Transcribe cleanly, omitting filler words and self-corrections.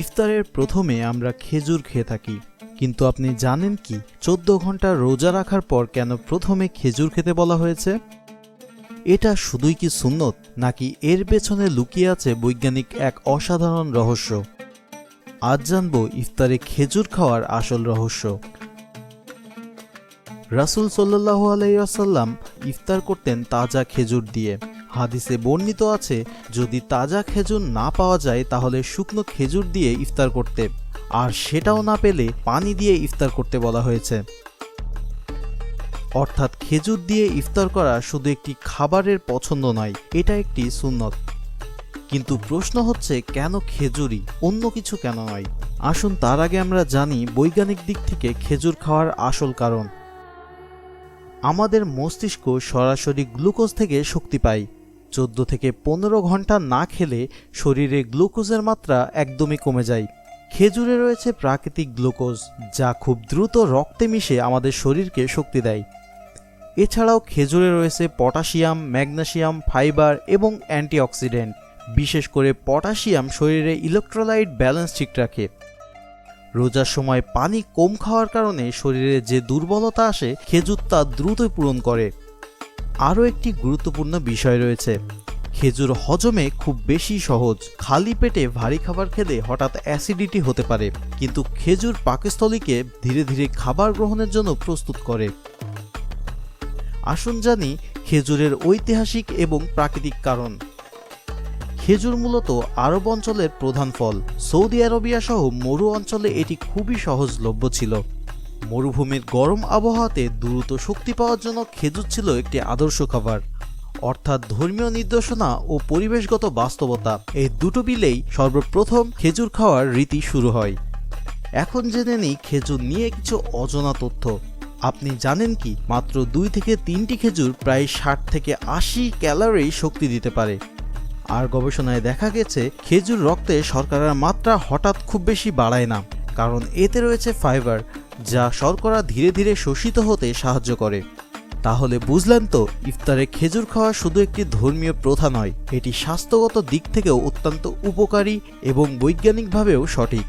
ইফতারের প্রথমে আমরা খেজুর খেয়ে থাকি, কিন্তু আপনি জানেন কি 14 ঘন্টা রোজা রাখার পর কেন প্রথমে খেজুর খেতে বলা হয়েছে? এটা শুধুই কি সুন্নত, নাকি এর পেছনে লুকিয়ে আছে বৈজ্ঞানিক এক অসাধারণ রহস্য? আজ জানব ইফতারে খেজুর খাওয়ার আসল রহস্য। রাসূল সাল্লাল্লাহু আলাইহি ওয়াসাল্লাম ইফতার করতেন তাজা খেজুর দিয়ে। হাদিসে বর্ণিত আছে, যদি তাজা খেজুর না পাওয়া যায় তাহলে শুকনো খেজুর দিয়ে ইফতার করতে, আর সেটাও না পেলে পানি দিয়ে ইফতার করতে বলা হয়েছে। অর্থাৎ খেজুর দিয়ে ইফতার করা শুধু একটি খাবারের পছন্দ নয়, এটা একটি সুন্নত। কিন্তু প্রশ্ন হচ্ছে, কেন খেজুরই, অন্য কিছু কেন নয়? আসুন তার আগে আমরা জানি বৈজ্ঞানিক দিক থেকে খেজুর খাওয়ার আসল কারণ। আমাদের মস্তিষ্ক সরাসরি গ্লুকোজ থেকে শক্তি পায়। 14 থেকে 15 ঘন্টা না খেলে শরীরে গ্লুকোজের মাত্রা একদমই কমে যায়। খেজুরে রয়েছে প্রাকৃতিক গ্লুকোজ, যা খুব দ্রুত রক্তে মিশে আমাদের শরীরকে শক্তি দেয়। এছাড়াও খেজুরে রয়েছে পটাশিয়াম, ম্যাগনেসিয়াম, ফাইবার এবং অ্যান্টিঅক্সিডেন্ট। বিশেষ করে পটাশিয়াম শরীরে ইলেকট্রোলাইট ব্যালেন্স ঠিক রাখে। রোজার সময় পানি কম খাওয়ার কারণে শরীরে যে দুর্বলতা আসে, খেজুর তা দ্রুতই পূরণ করে। আরও একটি গুরুত্বপূর্ণ বিষয় রয়েছে, খেজুর হজমে খুব বেশি সহজ। খালি পেটে ভারী খাবার খেলে হঠাৎ অ্যাসিডিটি হতে পারে, কিন্তু খেজুর পাকস্থলীকে ধীরে ধীরে খাবার গ্রহণের জন্য প্রস্তুত করে। আসুন জানি খেজুরের ঐতিহাসিক এবং প্রাকৃতিক কারণ। খেজুর মূলত আরব অঞ্চলের প্রধান ফল। সৌদি আরবিয়া সহ মরু অঞ্চলে এটি খুবই সহজলভ্য ছিল। মরুভূমির গরম আবহাওয়াতে দ্রুত শক্তি পাওয়ার জন্য খেজুর ছিল একটি আদর্শ খাবার। অর্থাৎ ধর্মীয় নির্দেশনা ও পরিবেশগত বাস্তবতা, এই দুটো মিলেই সর্বপ্রথম খেজুর খাওয়ার রীতি শুরু হয়। এখন জেনে নিই খেজুর নিয়ে কিছু অজানা তথ্য। আপনি জানেন কি, মাত্র 2 থেকে 3টি খেজুর প্রায় 60 থেকে 80 ক্যালোরি শক্তি দিতে পারে। আর গবেষণায় দেখা গেছে, খেজুর রক্তে শর্করার মাত্রা হঠাৎ খুব বেশি বাড়ায় না, কারণ এতে রয়েছে ফাইবার, যা শর্করা ধীরে ধীরে শোষিত হতে সাহায্য করে। তাহলে বুঝলেন তো, ইফতারে খেজুর খাওয়া শুধু একটি ধর্মীয় প্রথা নয়, এটি স্বাস্থ্যগত দিক থেকেও অত্যন্ত উপকারী এবং বৈজ্ঞানিকভাবেও সঠিক।